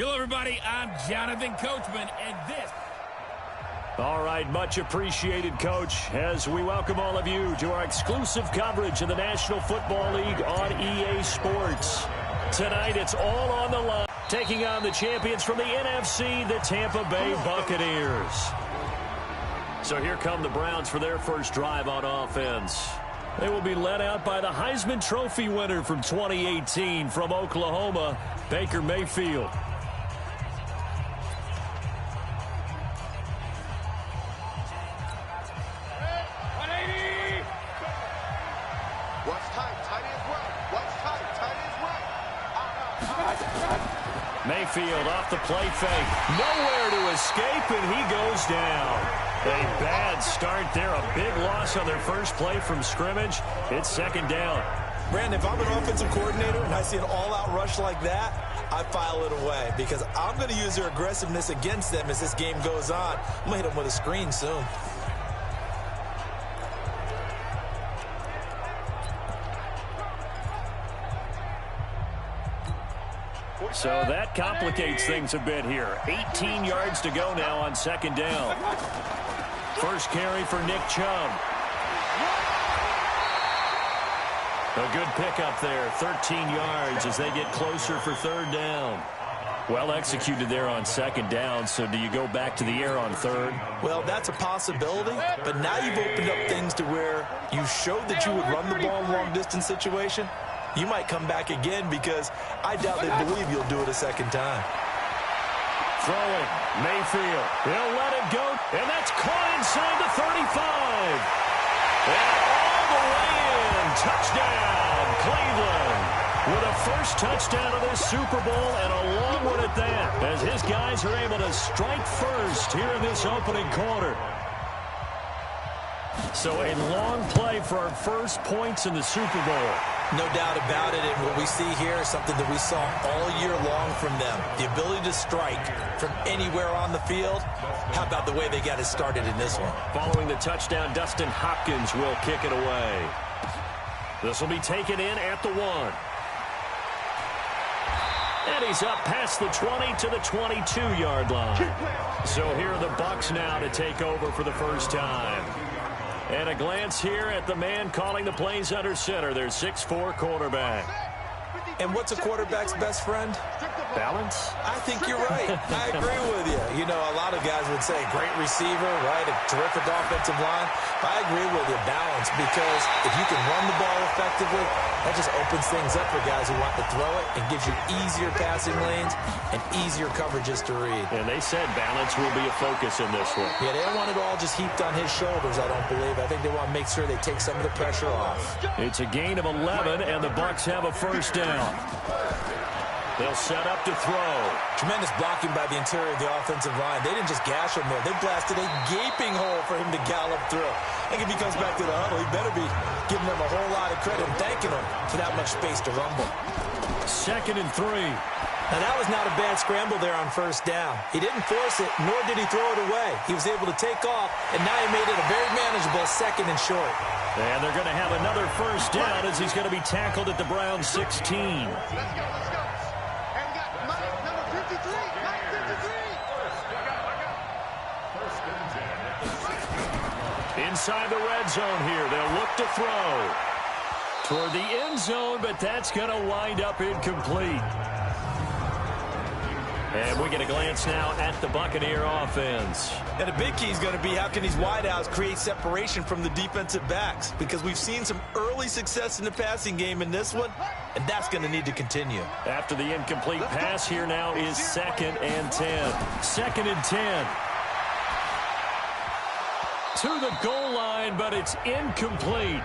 Hello, everybody. I'm Jonathan Coachman, and this... All right, much appreciated, Coach, as we welcome all of you to our exclusive coverage of the National Football League on EA Sports. Tonight, it's all on the line, taking on the champions from the NFC, the Tampa Bay Buccaneers. So here come the Browns for their first drive on offense. They will be led out by the Heisman Trophy winner from 2018 from Oklahoma, Baker Mayfield. Mayfield off the play fake. Nowhere to escape, and he goes down. A bad start there. A big loss on their first play from scrimmage. It's second down. Brandon, if I'm an offensive coordinator and I see an all-out rush like that, I file it away because I'm going to use their aggressiveness against them as this game goes on. I'm going to hit them with a screen soon. So that complicates things a bit here. 18 yards to go now on second down. First carry for Nick Chubb. A good pickup there, 13 yards as they get closer for third down. Well executed there on second down, so do you go back to the air on third? Well, that's a possibility, but now you've opened up things to where you showed that you would run the ball in long-distance situation. You might come back again because I doubt they believe you'll do it a second time. Throw it. Mayfield. He'll let it go. And that's caught inside the 35. And all the way in. Touchdown, Cleveland. With a first touchdown of this Super Bowl and a long one at that. As his guys are able to strike first here in this opening quarter. So a long play for our first points in the Super Bowl. No doubt about it, and what we see here is something that we saw all year long from them. The ability to strike from anywhere on the field. How about the way they got it started in this one? Following the touchdown, Dustin Hopkins will kick it away. This will be taken in at the 1. And he's up past the 20 to the 22-yard line. So here are the Bucs now to take over for the first time. And a glance here at the man calling the plays under center, their 6'4" quarterback. And what's a quarterback's best friend? Balance? I think you're right. I agree with you. You know, a lot of guys would say great receiver, right? A terrific offensive line. But I agree with you, balance, because if you can run the ball effectively, that just opens things up for guys who want to throw it and gives you easier passing lanes and easier coverages to read. And they said balance will be a focus in this one. Yeah, they don't want it all just heaped on his shoulders, I don't believe. I think they want to make sure they take some of the pressure off. It's a gain of 11, and the Bucs have a first down. They'll set up to throw. Tremendous blocking by the interior of the offensive line. They didn't just gash him there. They blasted a gaping hole for him to gallop through. I think if he comes back to the huddle, he better be giving them a whole lot of credit and thanking them for that much space to rumble. 2nd and 3. Now, that was not a bad scramble there on first down. He didn't force it, nor did he throw it away. He was able to take off, and now he made it a very manageable 2nd and short. And they're going to have another first down as he's going to be tackled at the Browns 16. Inside the red zone here. They'll look to throw toward the end zone, but that's going to wind up incomplete. And we get a glance now at the Buccaneer offense. And the big key is going to be how can these wideouts create separation from the defensive backs, because we've seen some early success in the passing game in this one, and that's going to need to continue. After the incomplete pass, here now is 2nd and 10. 2nd and 10. To the goal line, but it's incomplete.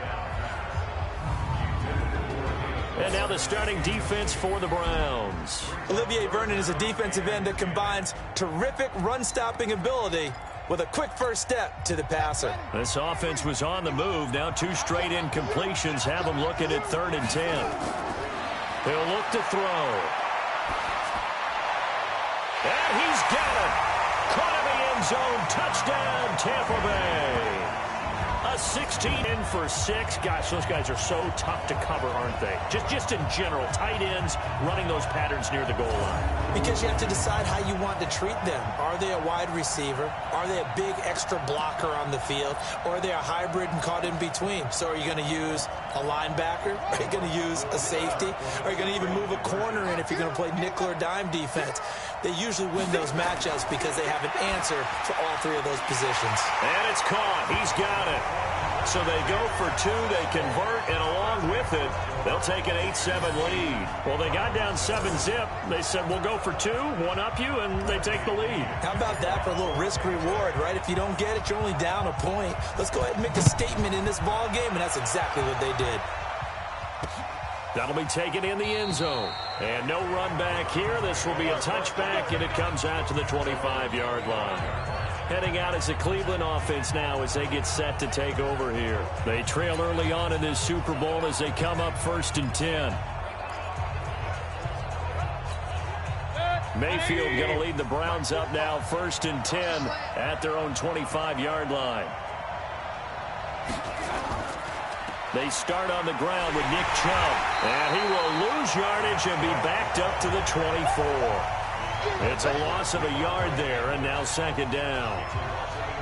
And now the starting defense for the Browns. Olivier Vernon is a defensive end that combines terrific run-stopping ability with a quick first step to the passer. This offense was on the move. Now 2 straight incompletions have them looking at 3rd and 10. They'll look to throw. And he's got it. Caught in the end zone. Touchdown, Tampa Bay. A 16 in for 6. Gosh, those guys are so tough to cover, aren't they? Just in general, tight ends running those patterns near the goal line. Because you have to decide how you want to treat them. Are they a wide receiver? Are they a big extra blocker on the field? Or are they a hybrid and caught in between? So are you going to use a linebacker? Are you going to use a safety? Are you going to even move a corner in if you're going to play nickel or dime defense? They usually win those matchups because they have an answer for all three of those positions. And it's caught. He's got it. So they go for 2, they convert, and along with it, they'll take an 8-7 lead. Well, they got down 7-zip. They said, we'll go for 2, one up you, and they take the lead. How about that for a little risk-reward, right? If you don't get it, you're only down a point. Let's go ahead and make a statement in this ball game, and that's exactly what they did. That'll be taken in the end zone. And no run back here. This will be a touchback, and it comes out to the 25-yard line. Heading out as a Cleveland offense now as they get set to take over here. They trail early on in this Super Bowl as they come up 1st and 10. Mayfield going to lead the Browns up now 1st and 10 at their own 25-yard line. They start on the ground with Nick Chubb, and he will lose yardage and be backed up to the 24. It's a loss of a yard there, and now 2nd down.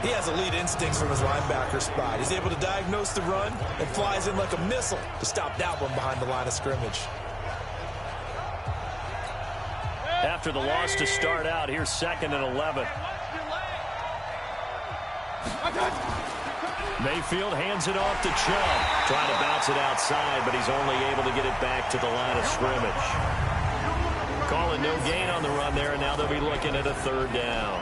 He has elite instincts from his linebacker spot. He's able to diagnose the run and flies in like a missile to stop that one behind the line of scrimmage. After the loss to start out, here's 2nd and 11. Mayfield hands it off to Chubb. Trying to bounce it outside, but he's only able to get it back to the line of scrimmage. Calling no gain on the run there, and now they'll be looking at a 3rd down.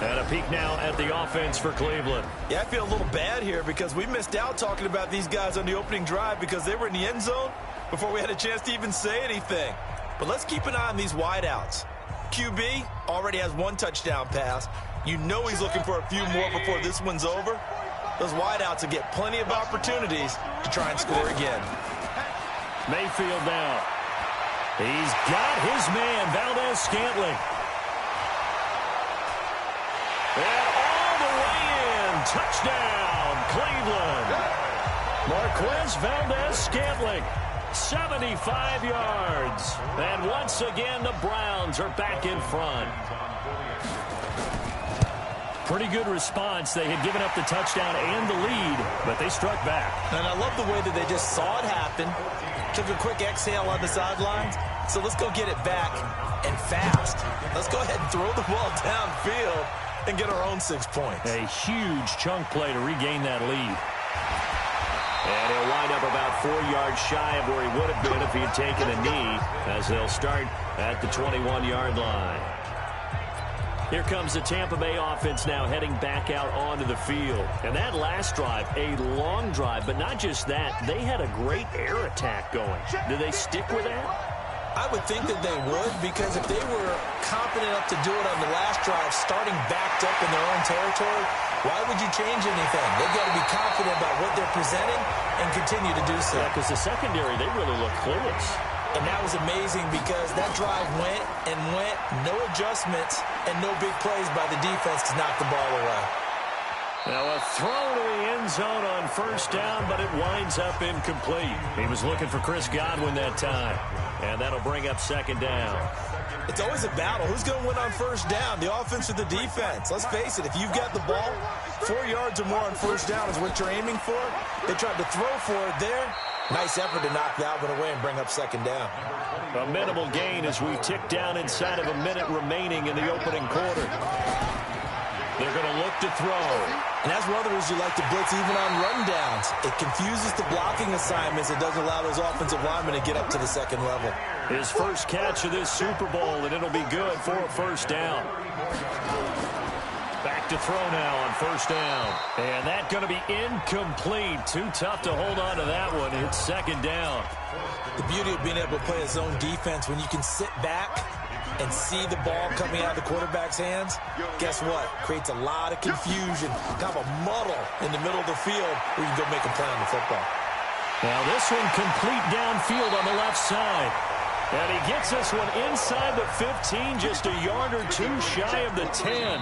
And a peek now at the offense for Cleveland. Yeah, I feel a little bad here because we missed out talking about these guys on the opening drive because they were in the end zone before we had a chance to even say anything. But let's keep an eye on these wideouts. QB already has 1 touchdown pass. You know he's looking for a few more before this one's over. Those wideouts will get plenty of opportunities to try and score again. Mayfield now. He's got his man, Valdez-Scantling. And all the way in. Touchdown, Cleveland. Marquez Valdez-Scantling, 75 yards. And once again, the Browns are back in front. Pretty good response. They had given up the touchdown and the lead, but they struck back. And I love the way that they just saw it happen. Took a quick exhale on the sidelines. So let's go get it back and fast. Let's go ahead and throw the ball downfield and get our own 6 points. A huge chunk play to regain that lead. And he'll wind up about 4 yards shy of where he would have been if he had taken a knee, as they'll start at the 21-yard line. Here comes the Tampa Bay offense now heading back out onto the field. And that last drive, a long drive, but not just that. They had a great air attack going. Do they stick with that? I would think that they would, because if they were confident enough to do it on the last drive, starting backed up in their own territory, why would you change anything? They've got to be confident about what they're presenting and continue to do so. Yeah, because the secondary, they really look clueless. And that was amazing because that drive went and went, no adjustments, and no big plays by the defense to knock the ball away. Now a throw to the end zone on 1st down, but it winds up incomplete. He was looking for Chris Godwin that time, and that'll bring up 2nd down. It's always a battle. Who's going to win on 1st down, the offense or the defense? Let's face it, if you've got the ball, 4 yards or more on 1st down is what you're aiming for. They tried to throw for it there. Nice effort to knock that one away and bring up 2nd down. A minimal gain as we tick down inside of a minute remaining in the opening quarter. They're going to look to throw. And that's one of the reasons you like to blitz even on rundowns. It confuses the blocking assignments. It doesn't allow those offensive linemen to get up to the 2nd level. His first catch of this Super Bowl, and it'll be good for a 1st down. Back to throw now on 1st down. And that's going to be incomplete. Too tough to hold on to that one. It's 2nd down. The beauty of being able to play a zone defense, when you can sit back and see the ball coming out of the quarterback's hands, guess what? Creates a lot of confusion, kind of a muddle in the middle of the field where you can go make a play on the football. Now this one complete downfield on the left side. And he gets this one inside the 15, just a yard or two shy of the 10.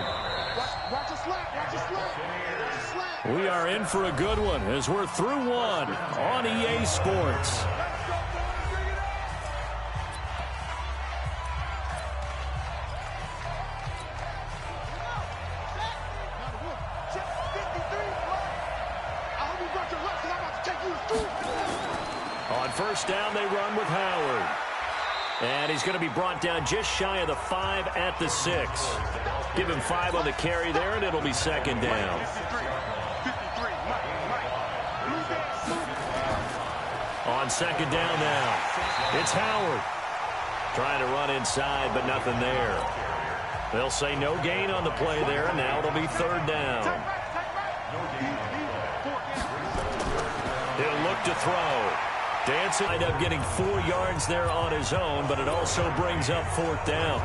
We are in for a good one as we're through one on EA Sports. On first down, they run with Howard. And he's going to be brought down just shy of the 5 at the 6. Give him 5 on the carry there, and it'll be second down. On second down now, it's Howard. Trying to run inside, but nothing there. They'll say no gain on the play there, and now it'll be third down. He'll look to throw. Danson ended up getting 4 yards there on his own, but it also brings up fourth down.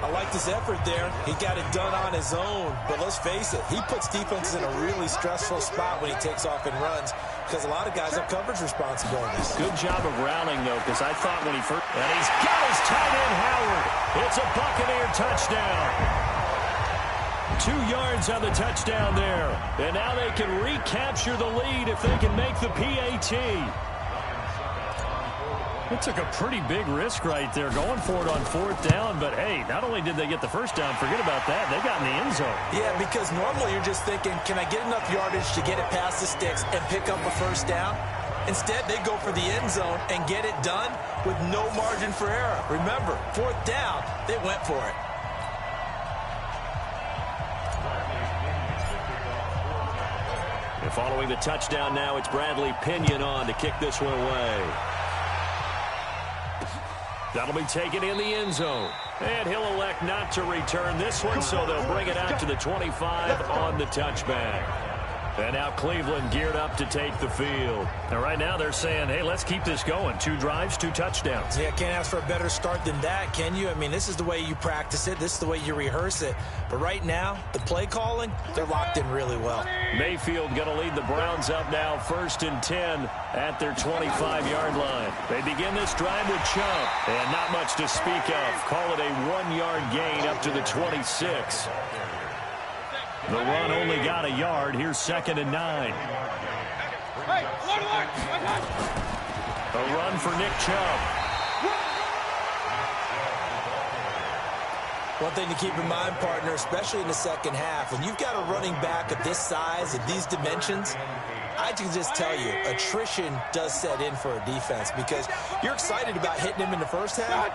I like this effort there. He got it done on his own, but let's face it, he puts defenses in a really stressful spot when he takes off and runs because a lot of guys have coverage responsibilities. Good job of rallying, though, because I thought when he first... And he's got his tight end, Howard. It's a Buccaneer touchdown. 2 yards on the touchdown there. And now they can recapture the lead if they can make the PAT. It took a pretty big risk right there going for it on fourth down. But, hey, not only did they get the first down, forget about that, they got in the end zone. Yeah, because normally you're just thinking, can I get enough yardage to get it past the sticks and pick up a first down? Instead, they go for the end zone and get it done with no margin for error. Remember, fourth down, they went for it. And following the touchdown now, it's Bradley Pinion on to kick this one away. That'll be taken in the end zone. And he'll elect not to return this one, so they'll bring it out to the 25 on the touchback. And now Cleveland geared up to take the field. And right now they're saying, hey, let's keep this going. 2 drives, 2 touchdowns. Yeah, can't ask for a better start than that, can you? I mean, this is the way you practice it. This is the way you rehearse it. But right now, the play calling, they're locked in really well. Mayfield going to lead the Browns up now, 1st and 10 at their 25-yard line. They begin this drive with Chubb. And not much to speak of. Call it a 1-yard gain up to the 26. The run only got a yard. Here's 2nd and 9. A run for Nick Chubb. One thing to keep in mind, partner, especially in the second half, when you've got a running back of this size and these dimensions, I can just tell you, attrition does set in for a defense because you're excited about hitting him in the first half.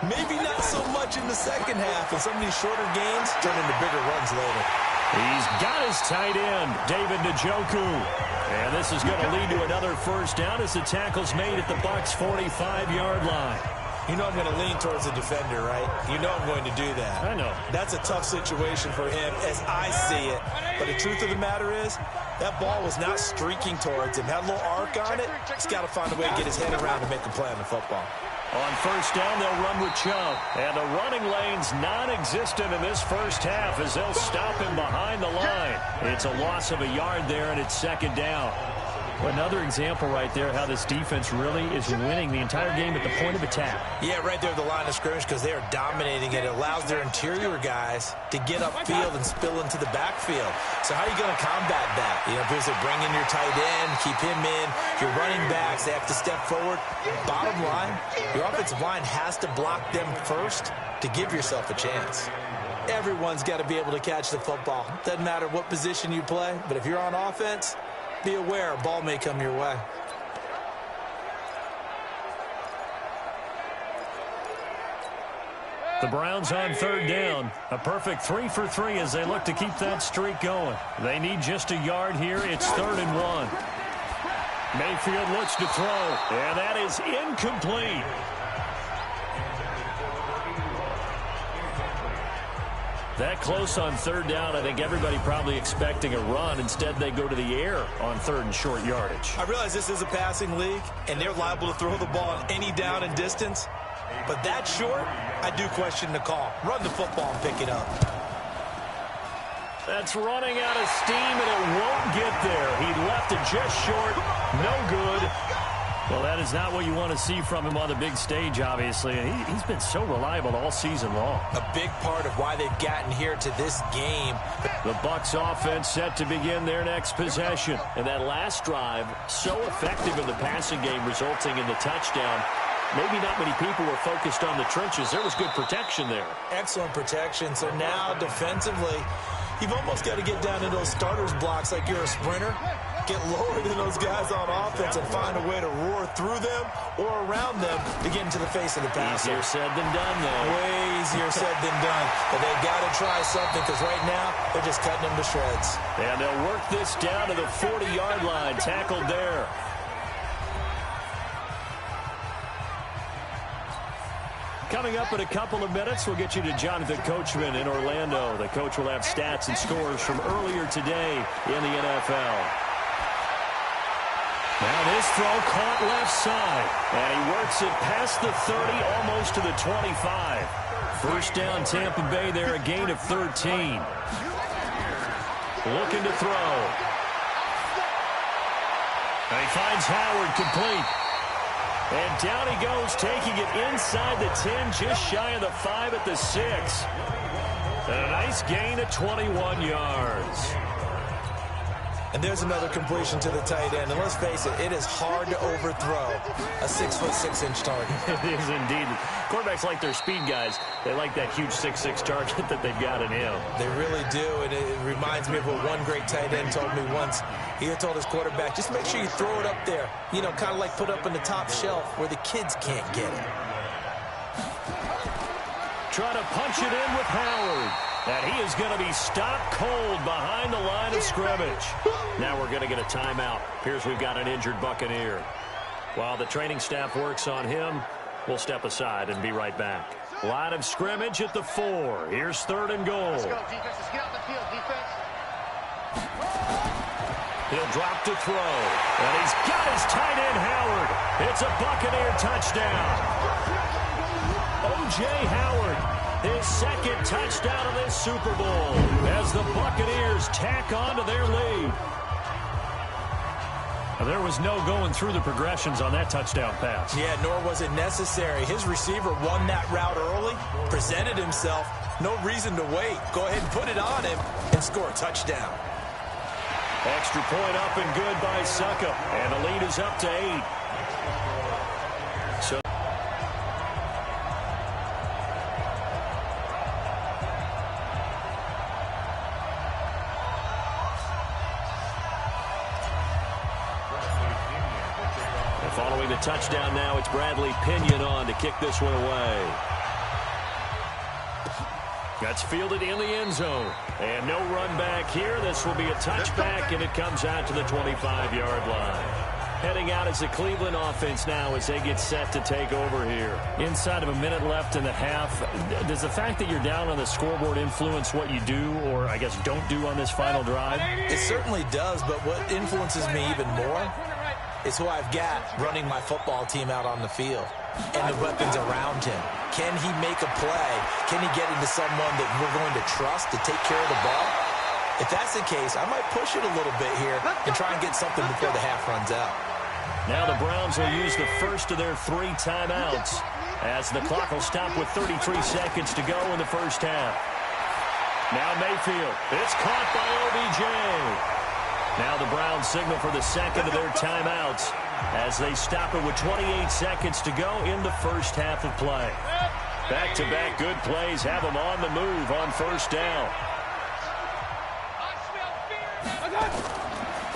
Maybe not so much in the second half, and some of these shorter gains turn into bigger runs later. He's got his tight end, David Njoku. And this is going to lead to another first down as the tackle's made at the Bucs' 45-yard line. You know I'm going to lean towards the defender, right? You know I'm going to do that. I know. That's a tough situation for him as I see it. But the truth of the matter is, that ball was not streaking towards him. Had a little arc on it. He's got to find a way to get his head around and make a play on the football. On first down, they'll run with Chubb. And the running lane's non-existent in this first half as they'll stop him behind the line. It's a loss of a yard there, and it's 2nd down. Another example right there how this defense really is winning the entire game at the point of attack. Yeah, right there at the line of scrimmage because they are dominating it. It allows their interior guys to get upfield and spill into the backfield. So how are you going to combat that? You know, because they bring in your tight end, keep him in. Your running backs, they have to step forward. Bottom line, your offensive line has to block them first to give yourself a chance. Everyone's got to be able to catch the football. Doesn't matter what position you play, but if you're on offense, be aware, a ball may come your way. The Browns on 3rd down. A perfect 3 for 3 as they look to keep that streak going. They need just a yard here. It's 3rd and 1. Mayfield looks to throw, and that is incomplete. That close on 3rd down, I think everybody probably expecting a run. Instead, they go to the air on 3rd and short yardage. I realize this is a passing league, and they're liable to throw the ball on any down and distance. But that short, I do question the call. Run the football and pick it up. That's running out of steam, and it won't get there. He left it just short. No good. Well, that is not what you want to see from him on the big stage, obviously. And he's been so reliable all season long. A big part of why they've gotten here to this game. The Bucs offense set to begin their next possession. And that last drive, so effective in the passing game, resulting in the touchdown. Maybe not many people were focused on the trenches. There was good protection there. Excellent protection. So now defensively, you've almost got to get down in those starters blocks like you're a sprinter. Get lower than those guys on offense and find a way to roar through them or around them to get into the face of the passer. Easier said than done, though. Way easier said than done. But they've got to try something because right now they're just cutting them to shreds. And they'll work this down to the 40-yard line. Tackled there. Coming up in a couple of minutes, we'll get you to Jonathan Coachman in Orlando. The coach will have stats and scores from earlier today in the NFL. Now this throw caught left side, and he works it past the 30, almost to the 25. First down, Tampa Bay there, a gain of 13. Looking to throw. And he finds Howard complete. And down he goes, taking it inside the 10, just shy of the 5 at the 6. And a nice gain of 21 yards. And there's another completion to the tight end. And let's face it, it is hard to overthrow a 6'6" target. It is indeed. Quarterbacks like their speed guys. They like that huge 6'6" target that they've got in him. They really do. And it reminds me of what one great tight end told me once. He had told his quarterback, just make sure you throw it up there. You know, kind of like put up in the top shelf where the kids can't get it. Try to punch it in with Howard. And he is going to be stopped cold behind the line of scrimmage. Now we're going to get a timeout. Appears we've got an injured Buccaneer. While the training staff works on him, we'll step aside and be right back. Line of scrimmage at the 4. Here's 3rd and goal. Let's go, defense. Let's get out the field, defense. He'll drop to throw. And he's got his tight end, Howard. It's a Buccaneer touchdown. O.J. Howard. His second touchdown of this Super Bowl as the Buccaneers tack on to their lead. There was no going through the progressions on that touchdown pass. Yeah, nor was it necessary. His receiver won that route early, presented himself. No reason to wait. Go ahead and put it on him and score a touchdown. Extra point up and good by Suckup. And the lead is up to 8. So following the touchdown now, it's Bradley Pinion on to kick this one away. That's fielded in the end zone. And no run back here. This will be a touchback, and it comes out to the 25-yard line. Heading out is the Cleveland offense now as they get set to take over here. Inside of a minute left in the half, does the fact that you're down on the scoreboard influence what you do or, I guess, don't do on this final drive? It certainly does, but what influences me even more is who I've got running my football team out on the field and the weapons around him. Can he make a play? Can he get into someone that we're going to trust to take care of the ball? If that's the case, I might push it a little bit here and try and get something before the half runs out. Now the Browns will use the first of their 3 timeouts as the clock will stop with 33 seconds to go in the first half. Now Mayfield. It's caught by OBJ. Now the Browns signal for the second of their timeouts as they stop it with 28 seconds to go in the first half of play. Back-to-back good plays have them on the move on first down.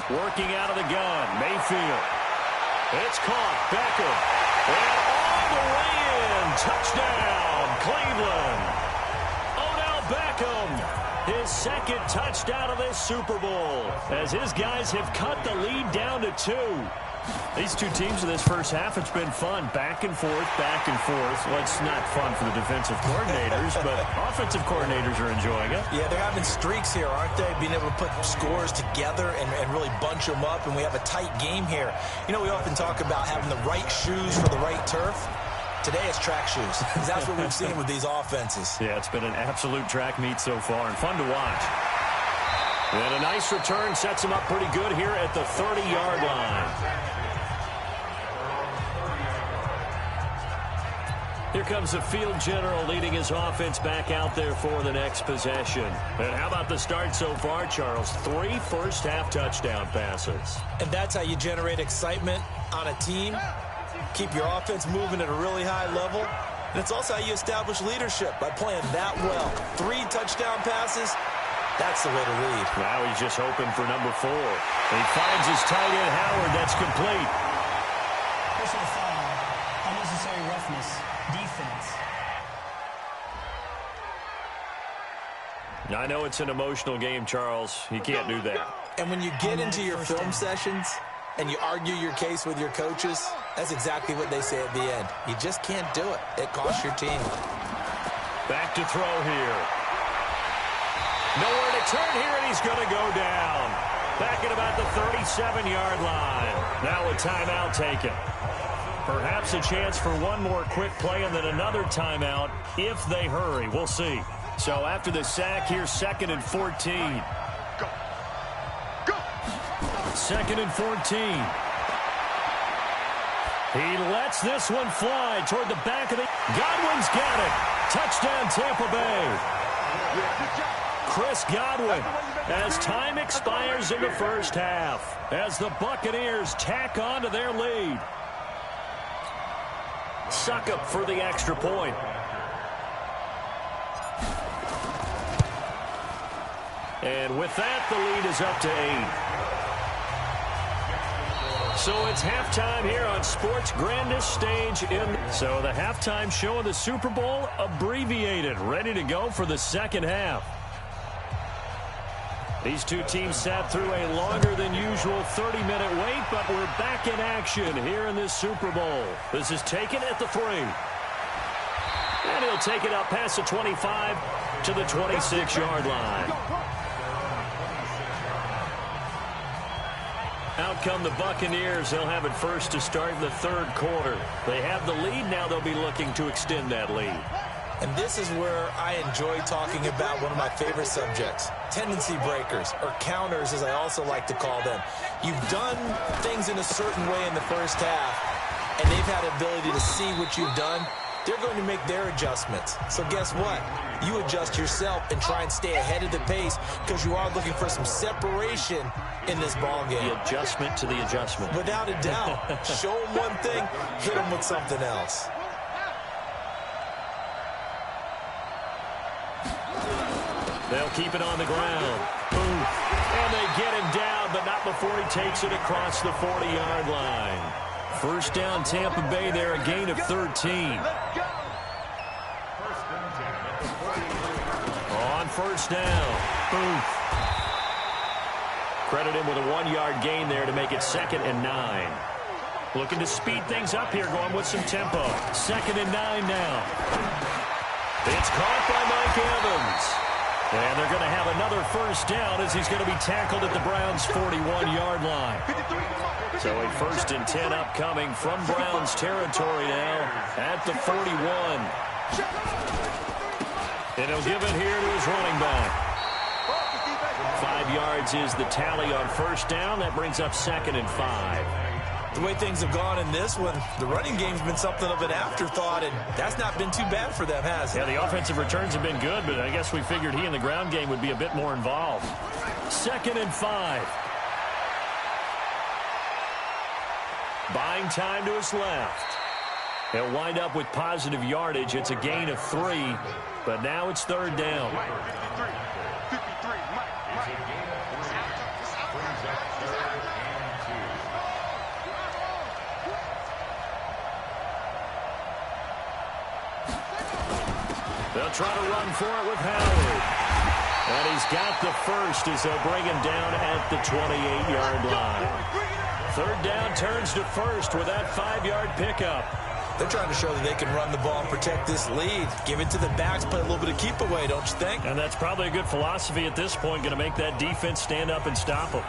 Working out of the gun, Mayfield. It's caught, Beckham. And all the way in, touchdown, Cleveland. Odell Beckham. His second touchdown of this Super Bowl as his guys have cut the lead down to 2. These two teams in this first half, it's been fun. Back and forth, back and forth. Well, it's not fun for the defensive coordinators, but offensive coordinators are enjoying it. Yeah, they're having streaks here, aren't they? Being able to put scores together and really bunch them up, and we have a tight game here. You know, we often talk about having the right shoes for the right turf. Today it's track shoes. That's what we've seen with these offenses. Yeah, it's been an absolute track meet so far and fun to watch. And a nice return sets him up pretty good here at the 30-yard line. Here comes the field general leading his offense back out there for the next possession. And how about the start so far, Charles? 3 first-half touchdown passes. And that's how you generate excitement on a team. Keep your offense moving at a really high level. And it's also how you establish leadership by playing that well. 3 touchdown passes, that's the way to lead. Now he's just hoping for number 4. He finds his tight end, Howard. That's complete. Personal foul, unnecessary roughness, defense. I know it's an emotional game, Charles. You can't do that. And when you get into your film sessions and you argue your case with your coaches, that's exactly what they say at the end. You just can't do it. It costs your team. Back to throw here. Nowhere to turn here, and he's going to go down. Back at about the 37-yard line. Now a timeout taken. Perhaps a chance for one more quick play and then another timeout if they hurry. We'll see. So after the sack, here's 2nd and 14. Go. Go. 2nd and 14. He lets this one fly toward the back of the... Godwin's got it. Touchdown, Tampa Bay. Chris Godwin, as time expires in the first half, as the Buccaneers tack on to their lead. Suckup for the extra point. And with that, the lead is up to 8. So it's halftime here on sports' grandest stage So the halftime show of the Super Bowl abbreviated, ready to go for the second half. These two teams sat through a longer than usual 30-minute wait, but we're back in action here in this Super Bowl. This is taken at the 3. And he'll take it up past the 25 to the 26-yard line. Out come the Buccaneers. They'll have it first to start the third quarter. They have the lead. Now they'll be looking to extend that lead. And this is where I enjoy talking about one of my favorite subjects, tendency breakers, or counters as I also like to call them. You've done things in a certain way in the first half, and they've had the ability to see what you've done. They're going to make their adjustments. So guess what? You adjust yourself and try and stay ahead of the pace because you are looking for some separation in this ball game. The adjustment to the adjustment. Without a doubt. Show them one thing, hit them with something else. They'll keep it on the ground. Boom. And they get him down, but not before he takes it across the 40-yard line. First down, Tampa Bay there, a gain of 13. On first down. Boom. Credit him with a 1-yard gain there to make it 2nd and 9. Looking to speed things up here, going with some tempo. 2nd and 9 now. It's caught by Mike Evans. And they're going to have another first down as he's going to be tackled at the Browns' 41-yard line. So a 1st and 10 upcoming from Browns territory now at the 41. And he'll give it here to his running back. 5 yards is the tally on first down. That brings up 2nd and 5. The way things have gone in this one, the running game's been something of an afterthought, and that's not been too bad for them, has it? Yeah, the offensive returns have been good, but I guess we figured he in the ground game would be a bit more involved. 2nd and 5. Buying time to his left. He'll wind up with positive yardage. It's a gain of 3, but now it's 3rd down. They'll try to run for it with Howard. And he's got the first as they'll bring him down at the 28-yard line. 3rd down turns to 1st with that 5-yard pickup. They're trying to show that they can run the ball and protect this lead. Give it to the backs, play a little bit of keep away, don't you think? And that's probably a good philosophy at this point, going to make that defense stand up and stop them.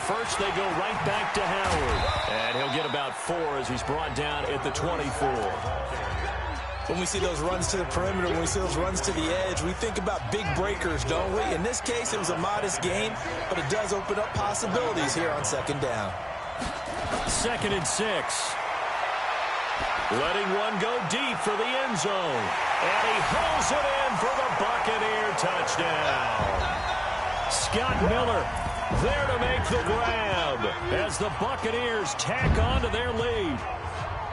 First, they go right back to Howard. And he'll get about 4 as he's brought down at the 24. When we see those runs to the perimeter, when we see those runs to the edge, we think about big breakers, don't we? In this case, it was a modest gain, but it does open up possibilities here on second down. 2nd and 6. Letting one go deep for the end zone. And he hauls it in for the Buccaneer touchdown. Scott Miller there to make the grab as the Buccaneers tack on to their lead.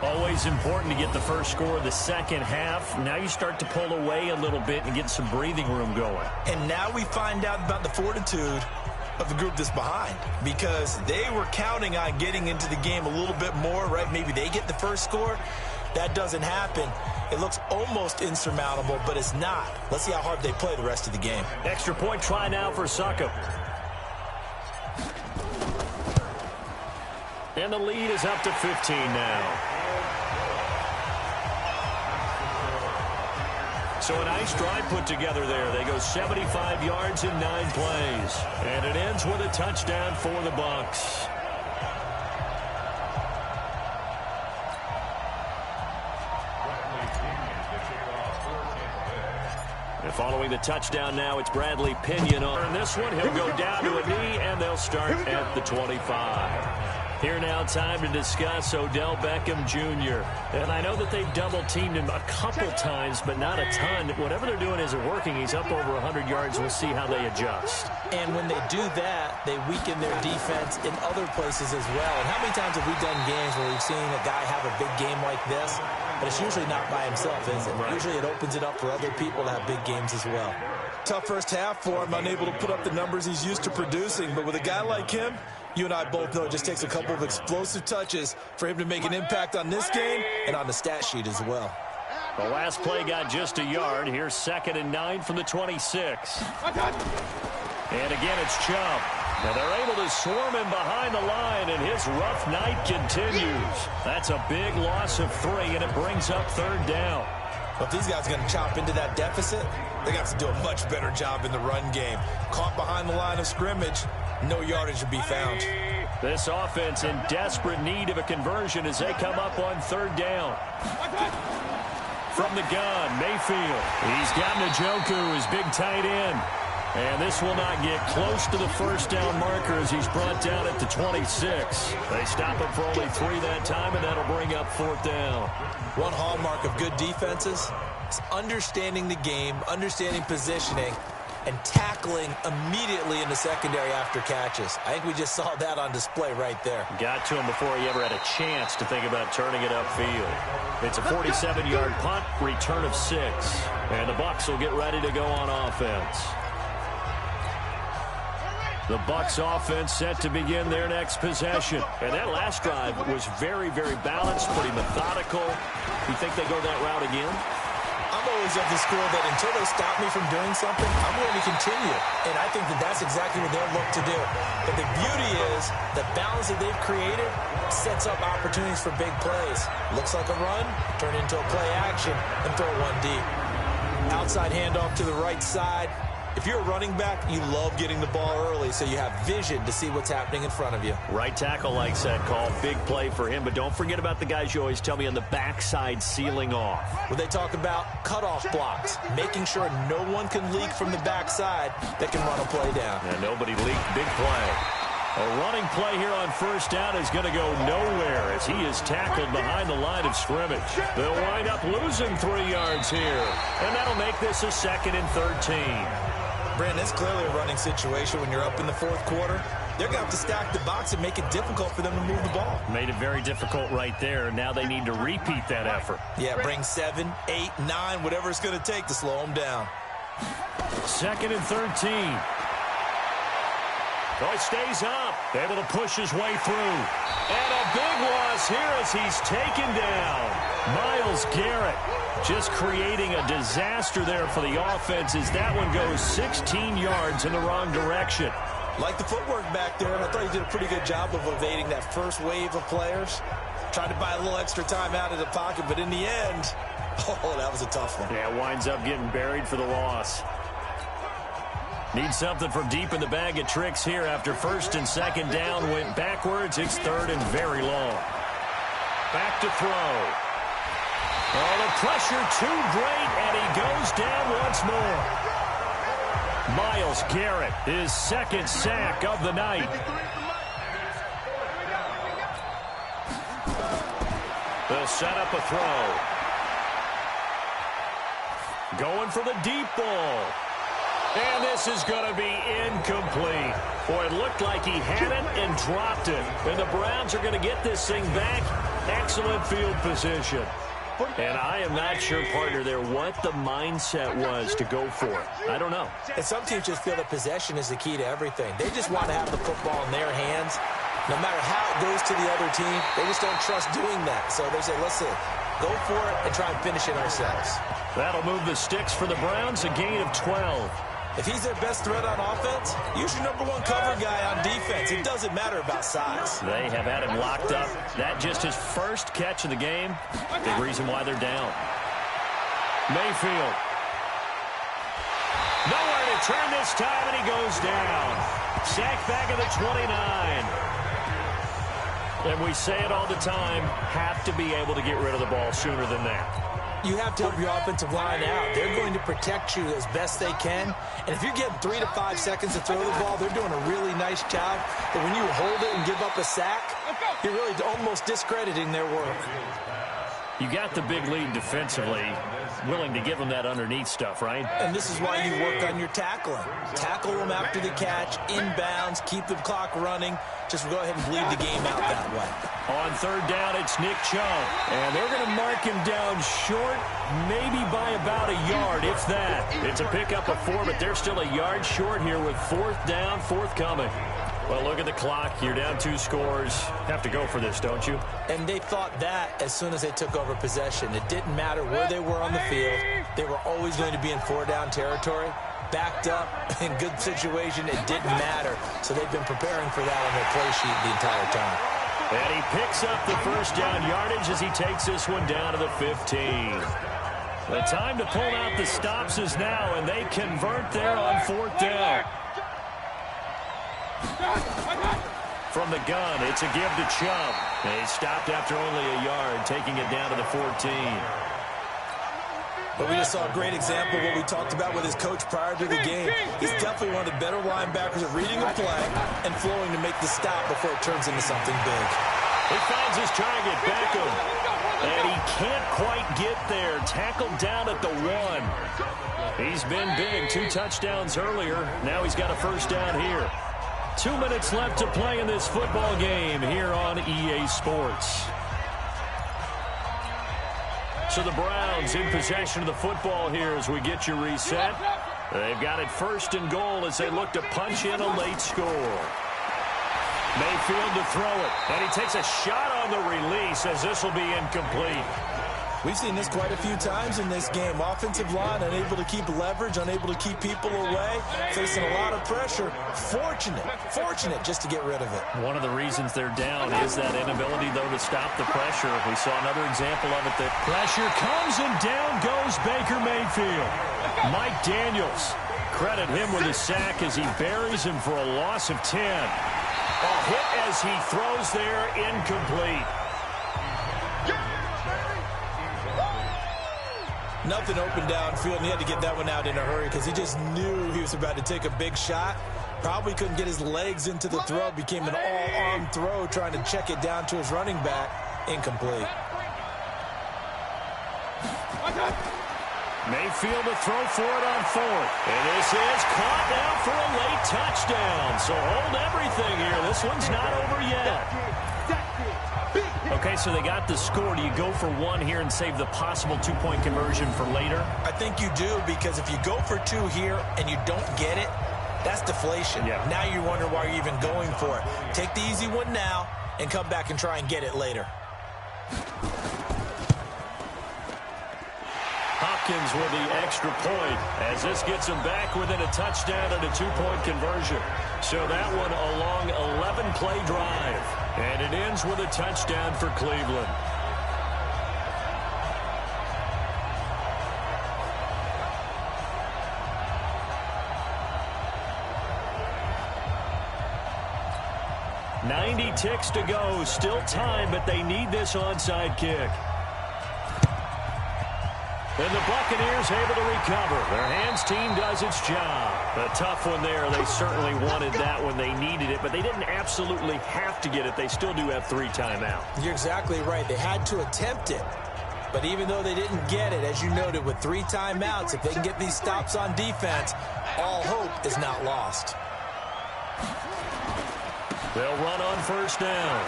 Always important to get the first score of the second half. Now you start to pull away a little bit and get some breathing room going. And now we find out about the fortitude of the group that's behind, because they were counting on getting into the game a little bit more, right? Maybe they get the first score. That doesn't happen. It looks almost insurmountable, but it's not. Let's see how hard they play the rest of the game. Extra point try now for Succop. And the lead is up to 15 now. So a nice drive put together there. They go 75 yards in 9 plays. And it ends with a touchdown for the Bucs. And following the touchdown now, it's Bradley Pinion on this one. He'll go down to a knee, and they'll start at the 25. Here now, time to discuss Odell Beckham Jr. And I know that they've double-teamed him a couple times, but not a ton. Whatever they're doing isn't working. He's up over 100 yards. We'll see how they adjust. And when they do that, they weaken their defense in other places as well. And how many times have we done games where we've seen a guy have a big game like this? But it's usually not by himself, is it? Right. Usually it opens it up for other people to have big games as well. Tough first half for him, unable to put up the numbers he's used to producing. But with a guy like him, you and I both know it just takes a couple of explosive touches for him to make an impact on this game and on the stat sheet as well. The last play got just a yard. Here's 2nd and 9 from the 26. And again, it's Chubb. Now they're able to swarm him behind the line, and his rough night continues. That's a big loss of 3, and it brings up 3rd down. Well, if these guys are going to chop into that deficit, they got to do a much better job in the run game. Caught behind the line of scrimmage, no yardage to be found. This offense in desperate need of a conversion as they come up on 3rd down. From the gun, Mayfield. He's got Njoku, his big tight end. And this will not get close to the first down marker as he's brought down at the 26. They stop him for only 3 that time, and that'll bring up 4th down. One hallmark of good defenses is understanding the game, understanding positioning, and tackling immediately in the secondary after catches. I think we just saw that on display right there. Got to him before he ever had a chance to think about turning it upfield. It's a 47-yard punt, return of 6. And the Bucs will get ready to go on offense. The Bucs offense set to begin their next possession. And that last drive was very, very balanced, pretty methodical. You think they go that route again? I'm always of the school that until they stop me from doing something, I'm going to continue. And I think that that's exactly what they'll look to do. But the beauty is the balance that they've created sets up opportunities for big plays. Looks like a run, turn into a play action, and throw one deep. Outside handoff to the right side. If you're a running back, you love getting the ball early so you have vision to see what's happening in front of you. Right tackle likes that call. Big play for him. But don't forget about the guys you always tell me on the backside sealing off. Well, they talk about cutoff blocks, making sure no one can leak from the backside that can run a play down. And nobody leaked. Big play. A running play here on 1st down is going to go nowhere as he is tackled behind the line of scrimmage. They'll wind up losing 3 yards here. And that'll make this a 2nd and 13. Brandon, it's clearly a running situation when you're up in the 4th quarter. They're going to have to stack the box and make it difficult for them to move the ball. Made it very difficult right there. Now they need to repeat that effort. Yeah, bring 7, 8, 9, whatever it's going to take to slow them down. 2nd and 13. Oh, he stays up. Able to push his way through. And a big loss here as he's taken down. Myles Garrett just creating a disaster there for the offense as that one goes 16 yards in the wrong direction. Like the footwork back there, I thought he did a pretty good job of evading that first wave of players. Tried to buy a little extra time out of the pocket, but in the end, oh, that was a tough one. Yeah, winds up getting buried for the loss. Needs something from deep in the bag of tricks here after 1st and 2nd down. Went backwards. It's 3rd and very long. Back to throw. Oh, the pressure too great, and he goes down once more. Myles Garrett, his second sack of the night. They'll set up a throw. Going for the deep ball. And this is going to be incomplete. Boy, it looked like he had it and dropped it. And the Browns are going to get this thing back. Excellent field position. And I am not sure, partner, there what the mindset was to go for it. I don't know. And some teams just feel that possession is the key to everything. They just want to have the football in their hands. No matter how it goes to the other team, they just don't trust doing that. So they say, listen, go for it and try and finish it ourselves. That'll move the sticks for the Browns, a gain of 12. If he's their best threat on offense, use your number one cover guy on defense. It doesn't matter about size. They have had him locked up. That just his first catch of the game. Big reason why they're down. Mayfield. Nowhere to turn this time, and he goes down. Sacked back at the 29. And we say it all the time, have to be able to get rid of the ball sooner than that. You have to help your offensive line out. They're going to protect you as best they can. And if you're getting 3 to 5 seconds to throw the ball, they're doing a really nice job. But when you hold it and give up a sack, you're really almost discrediting their work. You got the big lead defensively, willing to give them that underneath stuff, right? And this is why you work on your tackling. Tackle them after the catch, inbounds, keep the clock running. Just go ahead and bleed the game out that way. On third down, it's Nick Chubb. And they're going to mark him down short, maybe by about a yard, if that. It's a pickup of 4, but they're still a yard short here with fourth down, forthcoming. Well, look at the clock. You're down 2 scores. Have to go for this, don't you? And they thought that as soon as they took over possession. It didn't matter where they were on the field. They were always going to be in 4-down territory. Backed up, in good situation, it didn't matter. So they've been preparing for that on their play sheet the entire time. And he picks up the first down yardage as he takes this one down to the 15. The time to pull out the stops is now, and they convert there on 4th down. From the gun, it's a give to Chubb. And he stopped after only a yard, taking it down to the 14. But we just saw a great example of what we talked about with his coach prior to the game. He's definitely one of the better linebackers at reading a play and flowing to make the stop before it turns into something big. He finds his target, Beckham. And he can't quite get there. Tackled down at the 1. He's been big. 2 touchdowns earlier. Now he's got a first down here. 2 minutes left to play in this football game here on EA Sports. So the Browns in possession of the football here as we get you reset. They've got it 1st and goal as they look to punch in a late score. Mayfield to throw it, and he takes a shot on the release as this will be incomplete. We've seen this quite a few times in this game. Offensive line unable to keep leverage, unable to keep people away, facing a lot of pressure. Fortunate just to get rid of it. One of the reasons they're down is that inability, though, to stop the pressure. We saw another example of it. That pressure comes and down goes Baker Mayfield. Mike Daniels, credit him with a sack as he buries him for a loss of 10. A hit as he throws there, incomplete. Nothing open downfield, and he had to get that one out in a hurry because he just knew he was about to take a big shot. Probably couldn't get his legs into the throw. Became an all-arm throw trying to check it down to his running back. Incomplete. Mayfield to throw for it on 4th. And this is caught now for a late touchdown. So hold everything here. This one's not over yet. Okay, so they got the score. Do you go for 1 here and save the possible 2-point conversion for later? I think you do, because if you go for 2 here and you don't get it, that's deflation. Yeah. Now you wonder why you're even going for it. Take the easy one now and come back and try and get it later. Hopkins with the extra point as this gets him back within a touchdown and a 2-point conversion. So that one a long 11-play drive. And it ends with a touchdown for Cleveland. .90 ticks to go. Still time, but they need this onside kick. And the Buccaneers able to recover. Their hands team does its job. A tough one there. They certainly wanted that when they needed it, but they didn't absolutely have to get it. They still do have 3 timeouts. You're exactly right. They had to attempt it. But even though they didn't get it, as you noted, with 3 timeouts, if they can get these stops on defense, all hope is not lost. They'll run on first down.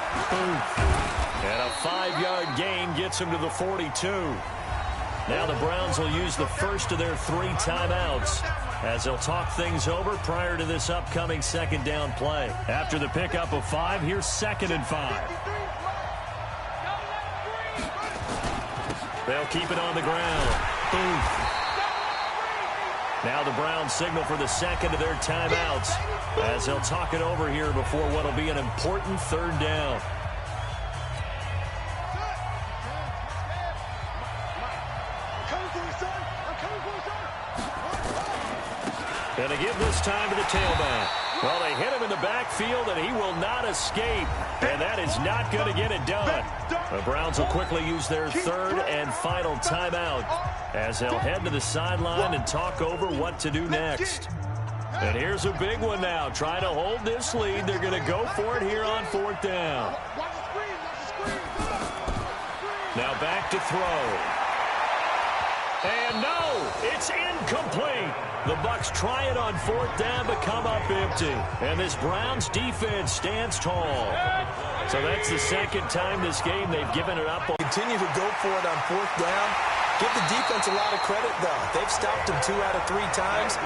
And a 5-yard gain gets them to the 42. Now the Browns will use the first of their 3 timeouts as they'll talk things over prior to this upcoming second down play. After the pickup of 5, here's 2nd and 5. They'll keep it on the ground. Now the Browns signal for the second of their timeouts as they'll talk it over here before what will be an important 3rd down. And they give this time to the tailback. Well, they hit him in the backfield, and he will not escape. And that is not going to get it done. The Browns will quickly use their 3rd and final timeout as they'll head to the sideline and talk over what to do next. And here's a big one now. Trying to hold this lead. They're going to go for it here on 4th down. Now back to throw. And no, it's incomplete. The Bucs try it on 4th down but come up empty. And this Browns defense stands tall. So that's the second time this game they've given it up. Continue to go for it on 4th down. Give the defense a lot of credit, though. They've stopped them 2 out of 3 times.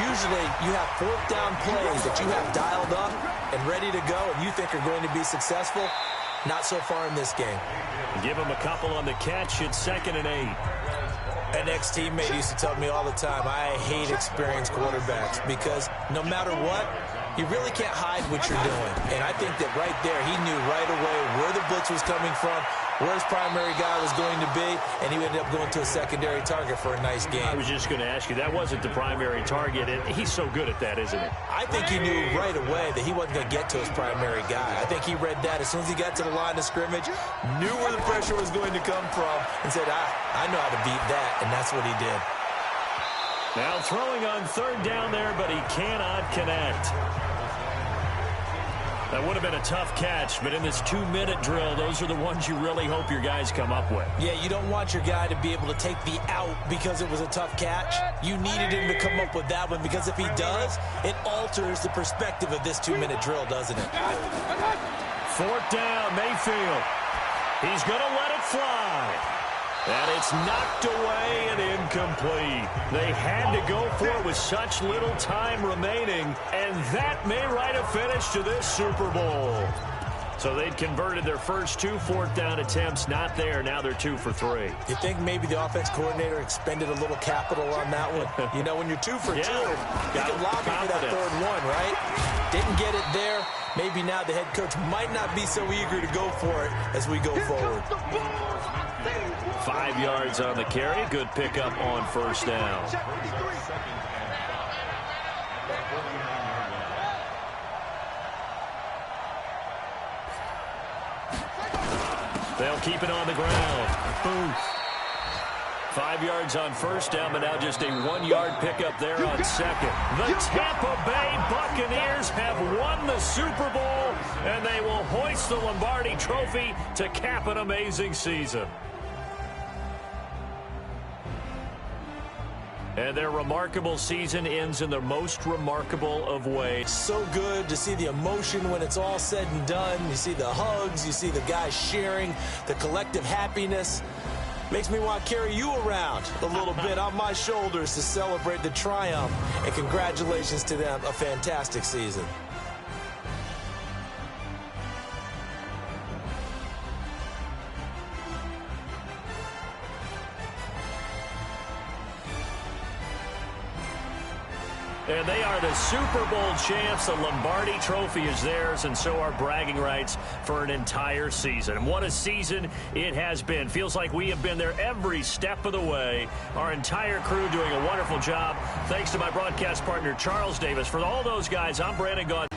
Usually you have 4th down plays that you have dialed up and ready to go and you think are going to be successful. Not so far in this game. Give them a couple on the catch. It's 2nd and 8. An ex-teammate used to tell me all the time, I hate experienced quarterbacks because no matter what, you really can't hide what you're doing. And I think that right there, he knew right away where the blitz was coming from, where his primary guy was going to be, and he ended up going to a secondary target for a nice game. I was just going to ask you, that wasn't the primary target, and he's so good at that, isn't he? I think he knew right away that he wasn't going to get to his primary guy. I think he read that as soon as he got to the line of scrimmage, knew where the pressure was going to come from, and said, I know how to beat that, and that's what he did. Now throwing on 3rd down there, but he cannot connect. That would have been a tough catch, but in this 2-minute drill, those are the ones you really hope your guys come up with. Yeah, you don't want your guy to be able to take the out because it was a tough catch. You needed him to come up with that one because if he does, it alters the perspective of this 2-minute drill, doesn't it? 4th down, Mayfield. He's going to let it fly. And it's knocked away and incomplete. They had to go for it with such little time remaining, and that may write a finish to this Super Bowl. So they'd converted their first 2 4th down attempts, not there. Now they're 2 for 3. You think maybe the offense coordinator expended a little capital on that one? You know, when you're 2 for 2, you can lobby for that 3rd one, right? Didn't get it there. Maybe now the head coach might not be so eager to go for it as we go forward. 5 yards on the carry. Good pickup on 1st down. They'll keep it on the ground. 5 yards on 1st down, but now just a 1-yard pickup there on 2nd. The Tampa Bay Buccaneers have won the Super Bowl, and they will hoist the Lombardi Trophy to cap an amazing season. And their remarkable season ends in the most remarkable of ways. So good to see the emotion when it's all said and done. You see the hugs, you see the guys sharing, the collective happiness. Makes me want to carry you around a little bit on my shoulders to celebrate the triumph. And congratulations to them, a fantastic season. And they are the Super Bowl champs. The Lombardi Trophy is theirs, and so are bragging rights for an entire season. And what a season it has been. Feels like we have been there every step of the way. Our entire crew doing a wonderful job. Thanks to my broadcast partner, Charles Davis. For all those guys, I'm Brandon Gaudin.